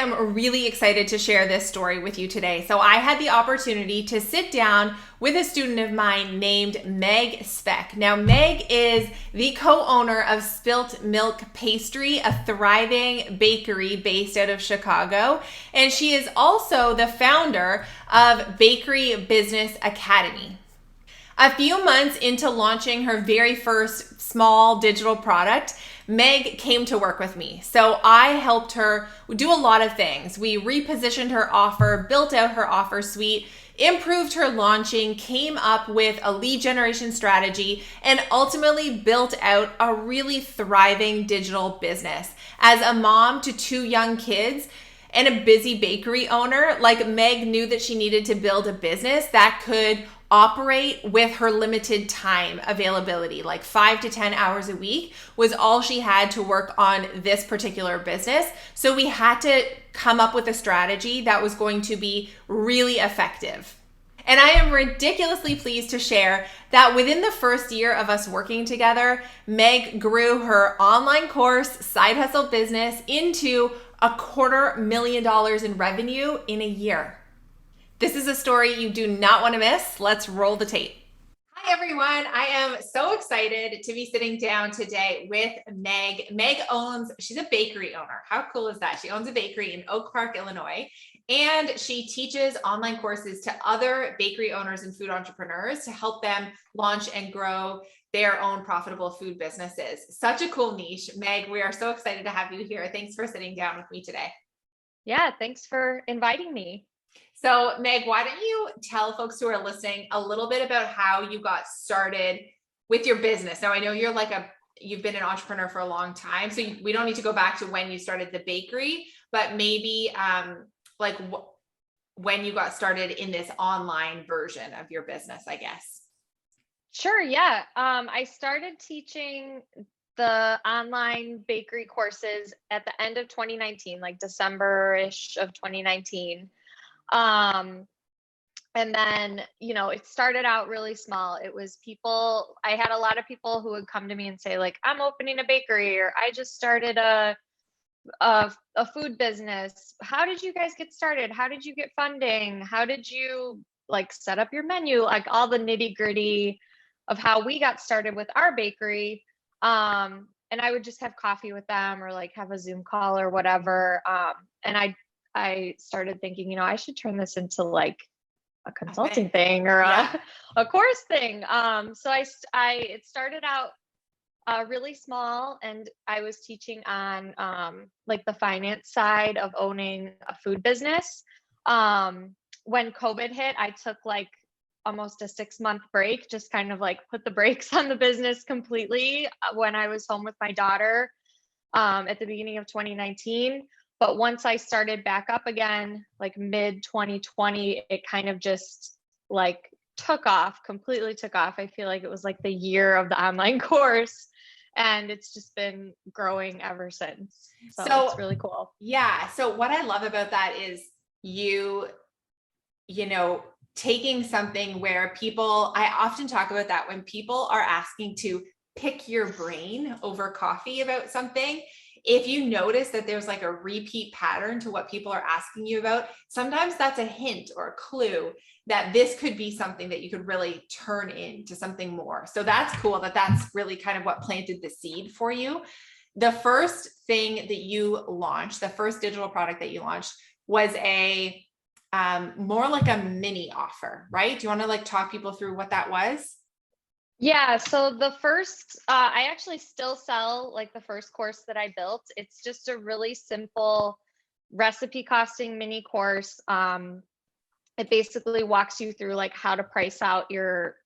am really excited to share this story with you today. So I had the opportunity to sit down with a student of mine named Meg Svec. Now, Meg is the co-owner of Spilt Milk Pastry, a thriving bakery based out of Chicago. And she is also the founder of Bakery Business Academy. A few months into launching her very first small digital product, Meg came to work with me. So I helped her do a lot of things. We repositioned her offer, built out her offer suite, improved her launching, came up with a lead generation strategy, and ultimately built out a really thriving digital business. As a mom to two young kids, and a busy bakery owner, like Meg knew that she needed to build a business that could operate with her limited time availability. Like 5 to 10 hours a week was all she had to work on this particular business. So we had to come up with a strategy that was going to be really effective. And I am ridiculously pleased to share that within the first year of us working together, Meg grew her online course side hustle business into $250,000 in revenue in a year. This is a story you do not want to miss. Let's roll the tape. Hi, everyone. I am so excited to be sitting down today with Meg. She's a bakery owner. How cool is that? She owns a bakery in Oak Park, Illinois, and she teaches online courses to other bakery owners and food entrepreneurs to help them launch and grow their own profitable food businesses. Such a cool niche. Meg, we are so excited to have you here. Thanks for sitting down with me today. Yeah, thanks for inviting me. So Meg, why don't you tell folks who are listening a little bit about how you got started with your business? Now I know you've been an entrepreneur for a long time, so we don't need to go back to when you started the bakery, but maybe when you got started in this online version of your business, I guess. Sure, yeah. I started teaching the online bakery courses at the end of 2019, like December-ish of 2019. And then, it started out really small. It was I had a lot of people who would come to me and say like, I'm opening a bakery, or I just started a food business. How did you guys get started? How did you get funding? How did you set up your menu? Like all the nitty gritty of how we got started with our bakery. And I would just have coffee with them or have a Zoom call or whatever. And I started thinking, I should turn this into a consulting thing or a course thing. So it started out really small, and I was teaching on the finance side of owning a food business. When COVID hit, I took almost a 6-month break, just kind of put the brakes on the business completely when I was home with my daughter at the beginning of 2019. But once I started back up again, mid 2020, it kind of just completely took off. I feel like it was the year of the online course, and it's just been growing ever since. So it's really cool. Yeah. So what I love about that is you taking something where I often talk about that when people are asking to pick your brain over coffee about something. If you notice that there's a repeat pattern to what people are asking you about, sometimes that's a hint or a clue that this could be something that you could really turn into something more. So that's cool that's really kind of what planted the seed for you. The first thing that you launched, the first digital product that you launched was more like a mini offer, right? Do you want to talk people through what that was? Yeah. So the first, I actually still sell the first course that I built. It's just a really simple recipe costing mini course. It basically walks you through how to price out your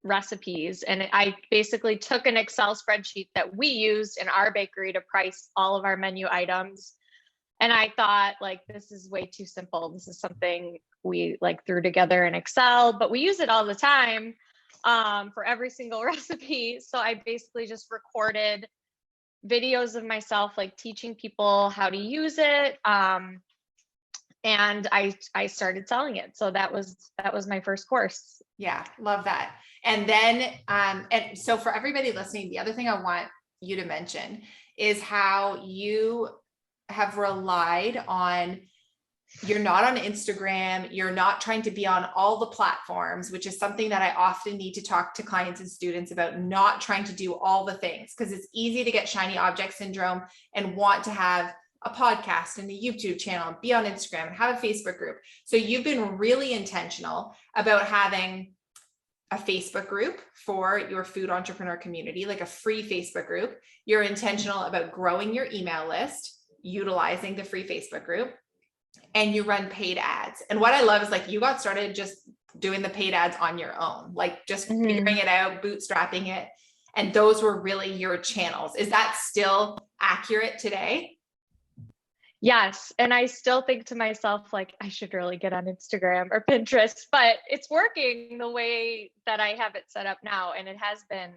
recipes. And I basically took an Excel spreadsheet that we used in our bakery to price all of our menu items. And I thought this is way too simple. This is something we threw together in Excel, but we use it all the time for every single recipe. So I basically just recorded videos of myself teaching people how to use it. And I started selling it. So that was my first course. Yeah, love that. And then and so for everybody listening, the other thing I want you to mention is how you have relied on, you're not on Instagram, you're not trying to be on all the platforms, which is something that I often need to talk to clients and students about, not trying to do all the things, because it's easy to get shiny object syndrome and want to have a podcast and a YouTube channel, be on Instagram and have a Facebook group. So you've been really intentional about having a Facebook group for your food entrepreneur community, like a free Facebook group. You're intentional about growing your email list, utilizing the free Facebook group, and you run paid ads. And what I love is like, you got started just doing the paid ads on your own, like just figuring it out, bootstrapping it. And those were really your channels. Is that still accurate today? Yes. And I still think to myself, like, I should really get on Instagram or Pinterest, but it's working the way that I have it set up now. And it has been,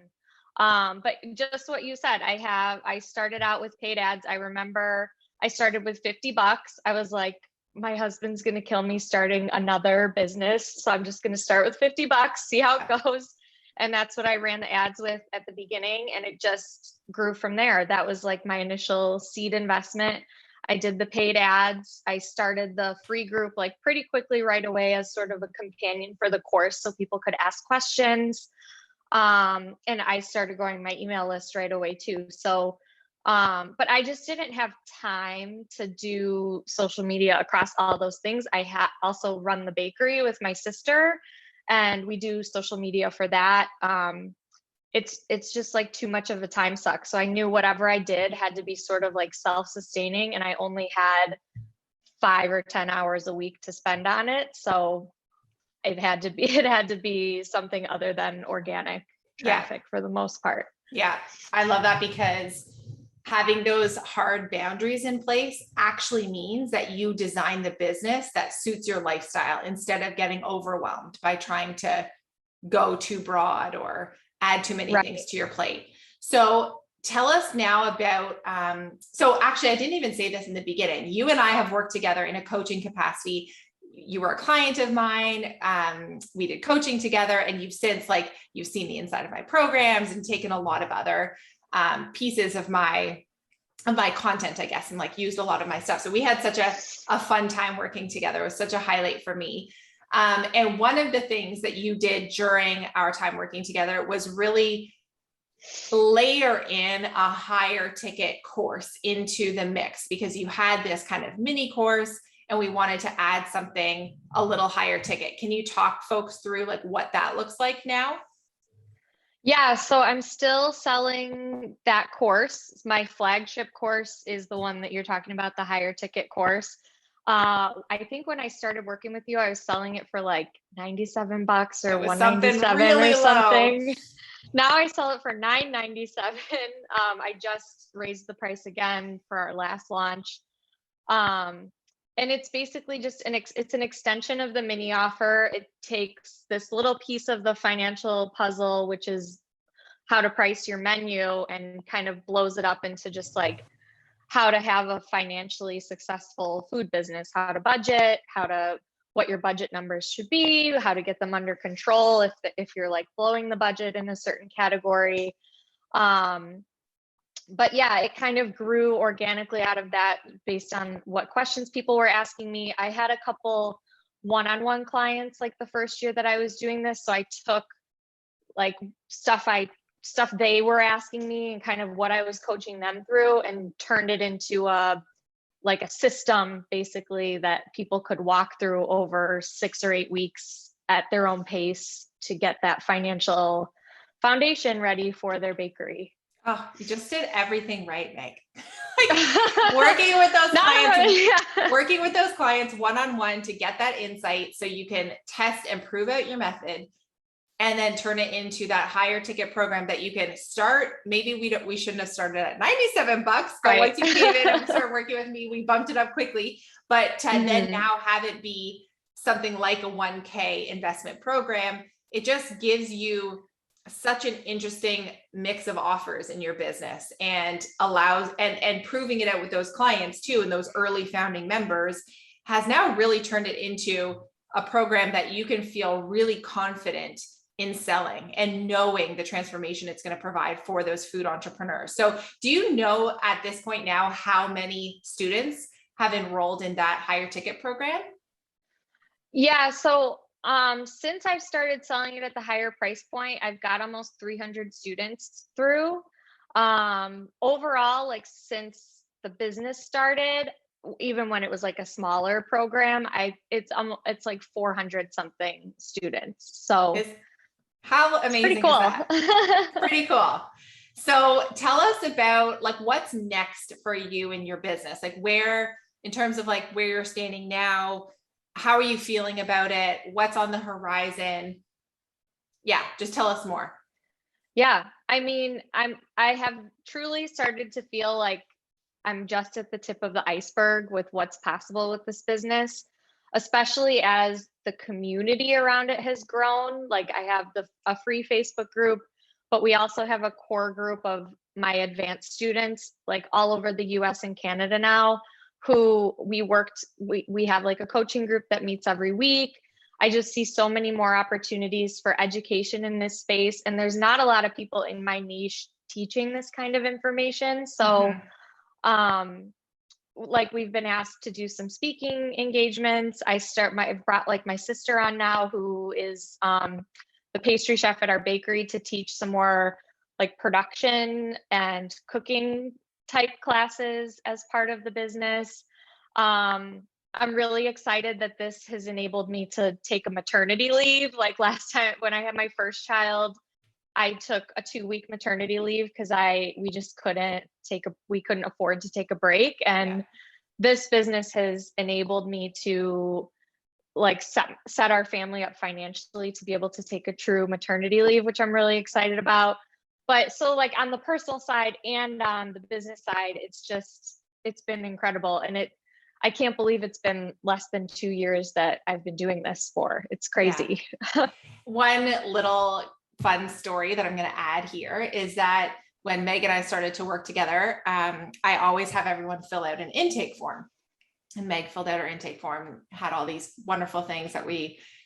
but just what you said, I started out with paid ads. I remember I started with $50. I was like, my husband's going to kill me starting another business. So I'm just going to start with $50, see how it goes. And that's what I ran the ads with at the beginning. And it just grew from there. That was like my initial seed investment. I did the paid ads. I started the free group like pretty quickly right away as sort of a companion for the course, so people could ask questions. And I started growing my email list right away too. So, but I just didn't have time to do social media across all those things. I also run the bakery with my sister, and we do social media for that. It's just like too much of a time suck. So I knew whatever I did had to be sort of like self-sustaining, and I only had 5 or 10 hours a week to spend on it. So it had to be something other than organic traffic for the most part. Yeah. I love that, because having those hard boundaries in place actually means that you design the business that suits your lifestyle, instead of getting overwhelmed by trying to go too broad or add too many things to your plate. So tell us now about, so actually I didn't even say this in the beginning. You and I have worked together in a coaching capacity. You were a client of mine. We did coaching together, and you've since, like, you've seen the inside of my programs and taken a lot of other pieces of my content, I guess, and like used a lot of my stuff. So we had such a fun time working together. It was such a highlight for me. And one of the things that you did during our time working together was really layer in a higher ticket course into the mix, because you had this kind of mini course and we wanted to add something a little higher ticket. Can you talk folks through like what that looks like now? Yeah, so I'm still selling that course. My flagship course is the one that you're talking about, the higher ticket course. I think when I started working with you, I was selling it for like $97 or $197 really or something. Low. Now I sell it for $997. I just raised the price again for our last launch. And it's basically just it's an extension of the mini offer. It takes this little piece of the financial puzzle, which is how to price your menu, and kind of blows it up into just like how to have a financially successful food business, how to budget, what your budget numbers should be, how to get them under control if you're like blowing the budget in a certain category. But yeah, it kind of grew organically out of that based on what questions people were asking me. I had a couple one-on-one clients like the first year that I was doing this. So I took like stuff they were asking me and kind of what I was coaching them through, and turned it into a system basically that people could walk through over 6 or 8 weeks at their own pace to get that financial foundation ready for their bakery. Oh, you just did everything right, Meg. Working with those clients, working with those clients one-on-one to get that insight so you can test and prove out your method, and then turn it into that higher ticket program that you can start. Maybe we shouldn't have started at $97, but once you came in and started working with me, we bumped it up quickly. But to then now have it be something like a 1K investment program, it just gives you such an interesting mix of offers in your business, and allows, and proving it out with those clients too, and those early founding members has now really turned it into a program that you can feel really confident in selling and knowing the transformation it's going to provide for those food entrepreneurs. So do you know at this point now how many students have enrolled in that higher ticket program? Yeah, so since I've started selling it at the higher price point, I've got almost 300 students through. Overall, like since the business started, even when it was like a smaller program, it's like 400 something students. So How it's pretty amazing is cool. that? Pretty cool. So tell us about like what's next for you in your business, like where, in terms of like where you're standing now, how are you feeling about it? What's on the horizon? Yeah, just tell us more. Yeah, I mean, I have truly started to feel like I'm just at the tip of the iceberg with what's possible with this business, especially as the community around it has grown. Like I have a free Facebook group, but we also have a core group of my advanced students like all over the US and Canada now who we have like a coaching group that meets every week. I just see so many more opportunities for education in this space, and there's not a lot of people in my niche teaching this kind of information. So um like we've been asked to do some speaking engagements. I've brought like my sister on now who is the pastry chef at our bakery to teach some more like production and cooking type classes as part of the business. I'm really excited that this has enabled me to take a maternity leave. Like last time when I had my first child, I took a 2-week maternity leave because we couldn't afford to take a break. And this business has enabled me to like set our family up financially to be able to take a true maternity leave, which I'm really excited about. But so like on the personal side and on the business side, it's been incredible. And I can't believe it's been less than 2 years that I've been doing this for. It's crazy. Yeah. One little fun story that I'm going to add here is that when Meg and I started to work together, I always have everyone fill out an intake form. And Meg filled out her intake form, had all these wonderful things that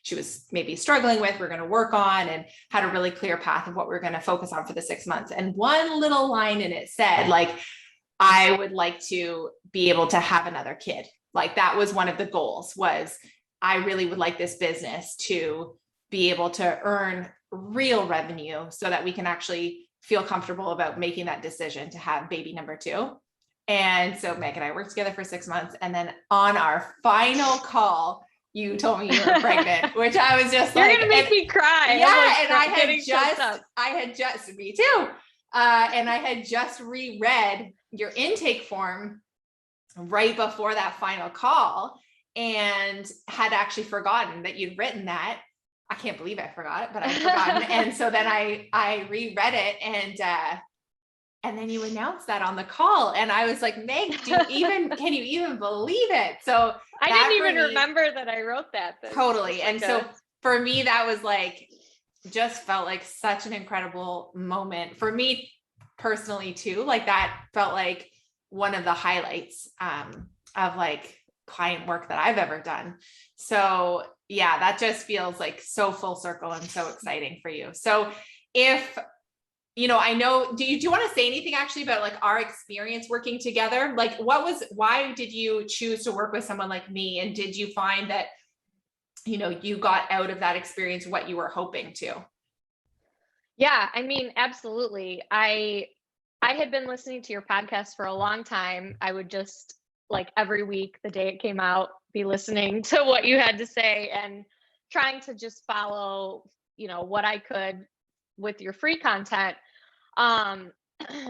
she was maybe struggling with, we're going to work on, and had a really clear path of what we're going to focus on for the 6 months. And one little line in it said, like, I would like to be able to have another kid. Like that was one of the goals, was I really would like this business to be able to earn real revenue so that we can actually feel comfortable about making that decision to have baby number 2. And so Meg and I worked together for 6 months. And then on our final call, you told me you were pregnant, which I was just You're like, gonna make me cry. Yeah. Like, and me too. And I had just reread your intake form right before that final call and had actually forgotten that you'd written that. I can't believe I forgot it, but I'd forgotten. And so then I reread it and then you announced that on the call. And I was like, Meg, can you even believe it? So I didn't even remember that I wrote that. Totally. And so for me, that was like, just felt like such an incredible moment for me personally too. Like that felt like one of the highlights of like client work that I've ever done. So yeah, that just feels like so full circle and so exciting for you. So if, I know, do you want to say anything actually about like our experience working together? Like why did you choose to work with someone like me? And did you find that, you got out of that experience what you were hoping to? Yeah, I mean, absolutely. I had been listening to your podcast for a long time. I would just like every week, the day it came out, be listening to what you had to say and trying to just follow, what I could with your free content. And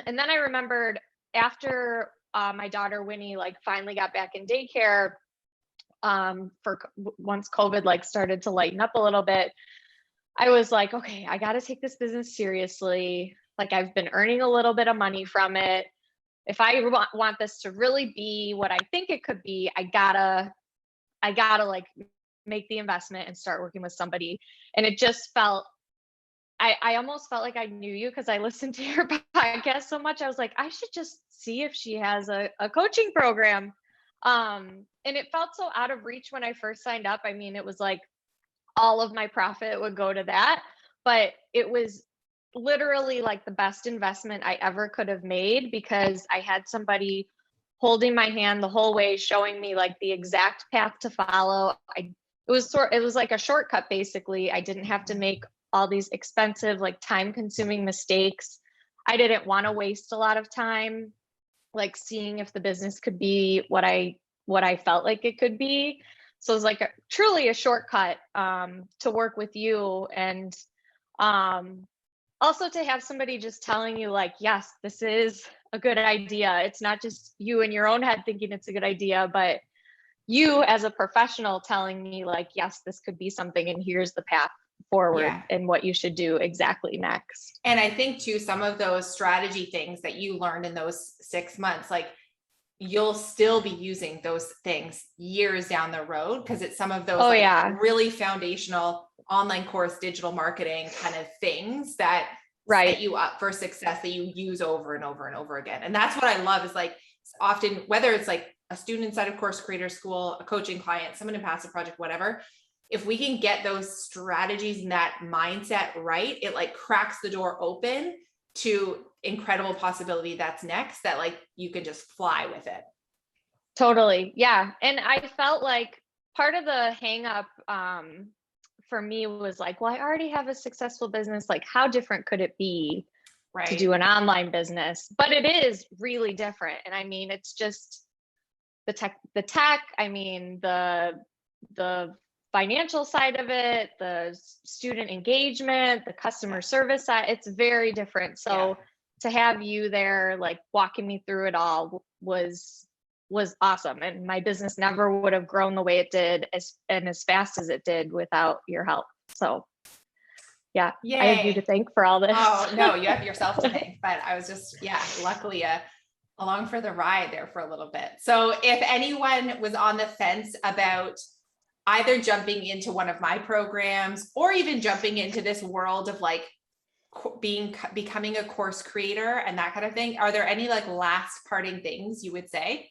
then I remembered after my daughter Winnie like finally got back in daycare, once COVID like started to lighten up a little bit, I was like, okay, I got to take this business seriously. Like I've been earning a little bit of money from it. If I want this to really be what I think it could be, I gotta like make the investment and start working with somebody. And it just felt, I almost felt like I knew you because I listened to your podcast so much. I was like, I should just see if she has a coaching program. And it felt so out of reach when I first signed up. I mean, it was like all of my profit would go to that. but it was literally like the best investment I ever could have made, because I had somebody holding my hand the whole way, showing me like the exact path to follow. It was like a shortcut basically. I didn't have to make all these expensive, like time consuming mistakes. I didn't want to waste a lot of time like seeing if the business could be what I felt like it could be. So it was like truly a shortcut to work with you, and um, also to have somebody just telling you like, yes, this is a good idea. It's not just you in your own head thinking it's a good idea, but you as a professional telling me like, yes, this could be something, and here's the path forward Yeah. and what you should do exactly next. And I think too, some of those strategy things that you learned in those 6 months, like you'll still be using those things years down the road, because it's some of those really foundational online course, digital marketing kind of things that set you up for success, that you use over and over and over again. And that's what I love is like often, whether it's like a student inside of Course Creator School, a coaching client, someone in Passive Project, whatever, if we can get those strategies and that mindset right, it like cracks the door open to incredible possibility that's next, that like you can just fly with it. Totally. Yeah. And I felt like part of the hang up for me was like, well, I already have a successful business. Like, how different could it be to do an online business? But it is really different. And I mean, it's just the tech, I mean, the financial side of it, the student engagement, the customer service side, it's very different. So to have you there, like walking me through it all was awesome. And my business never would have grown the way it did as fast as it did without your help. So yeah, Yay. I have you to thank for all this. Oh no, you have yourself to thank, but I was just, luckily along for the ride there for a little bit. So if anyone was on the fence about either jumping into one of my programs or even jumping into this world of like becoming a course creator and that kind of thing, are there any like last parting things you would say?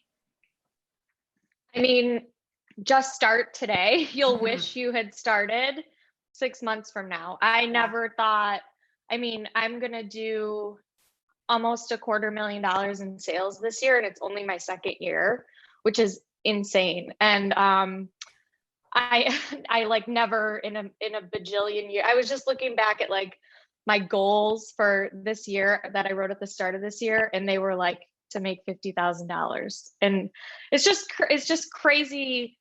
I mean, just start today. You'll wish you had started 6 months from now. I never thought, I mean, I'm going to do almost $250,000 in sales this year, and it's only my second year, which is insane. And I like never in a bajillion years. I was just looking back at like my goals for this year that I wrote at the start of this year, and they were like to make $50,000. And it's just crazy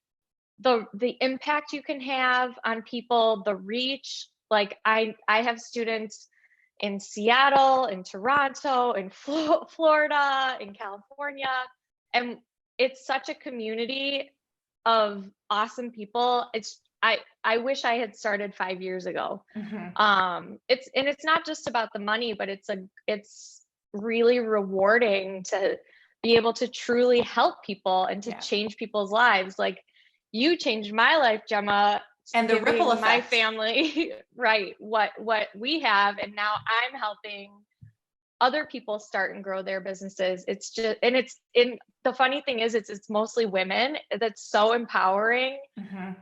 the impact you can have on people, the reach. Like I have students in Seattle, in Toronto, in Florida, in California, and it's such a community of awesome people. I wish I had started 5 years ago. It's not just about the money, but it's really rewarding to be able to truly help people and to change people's lives. Like you changed my life, Gemma, and the ripple effect. My family, right? What we have, and now I'm helping other people start and grow their businesses. It's just, and the funny thing is, it's mostly women. That's so empowering,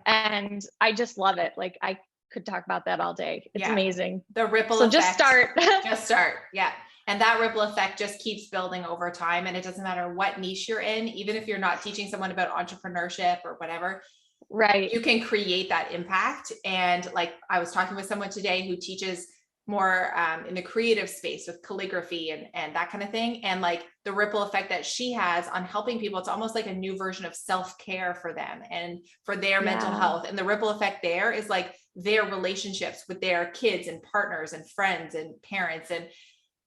and I just love it. Like I could talk about that all day. It's amazing. The ripple effect. Just start. Just start. Yeah. And that ripple effect just keeps building over time. And it doesn't matter what niche you're in, even if you're not teaching someone about entrepreneurship or whatever, right? You can create that impact. And like I was talking with someone today who teaches more in the creative space with calligraphy and that kind of thing. And like the ripple effect that she has on helping people, it's almost like a new version of self-care for them and for their mental health. And the ripple effect there is like their relationships with their kids and partners and friends and parents, and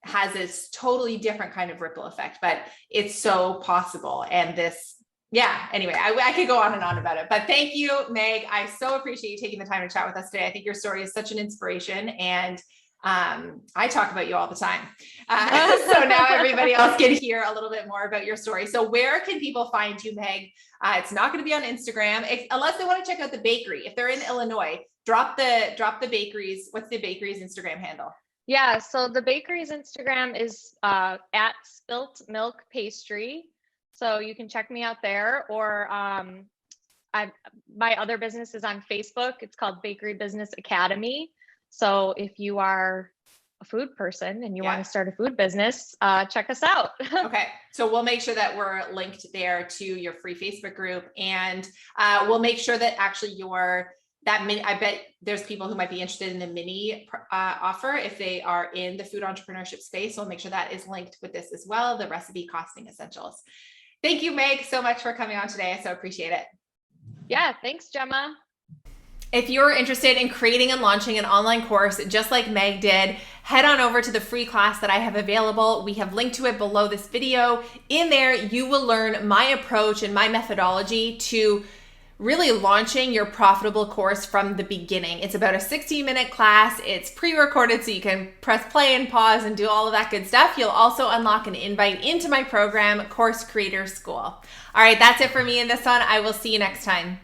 has this totally different kind of ripple effect, but it's so possible. And this, anyway, I could go on and on about it, but thank you, Meg. I so appreciate you taking the time to chat with us today. I think your story is such an inspiration, and I talk about you all the time. So now everybody else can hear a little bit more about your story. So where can people find you, Meg? It's not going to be on Instagram unless they want to check out the bakery. If they're in Illinois, drop the bakeries. What's the bakery's Instagram handle? Yeah, so the bakery's Instagram is at Spilt Milk Pastry. So you can check me out there, or my other business is on Facebook. It's called Bakery Business Academy. So if you are a food person and you want to start a food business, check us out. Okay. So we'll make sure that we're linked there to your free Facebook group, and we'll make sure that actually I bet there's people who might be interested in the mini offer if they are in the food entrepreneurship space. So we'll make sure that is linked with this as well, the recipe costing essentials. Thank you, Meg, so much for coming on today. I so appreciate it. Yeah, thanks, Gemma. If you're interested in creating and launching an online course just like Meg did, head on over to the free class that I have available. We have linked to it below this video. In there, you will learn my approach and my methodology to really launching your profitable course from the beginning. It's about a 60-minute class. It's pre-recorded, so you can press play and pause and do all of that good stuff. You'll also unlock an invite into my program, Course Creator School. All right, that's it for me in this one. I will see you next time.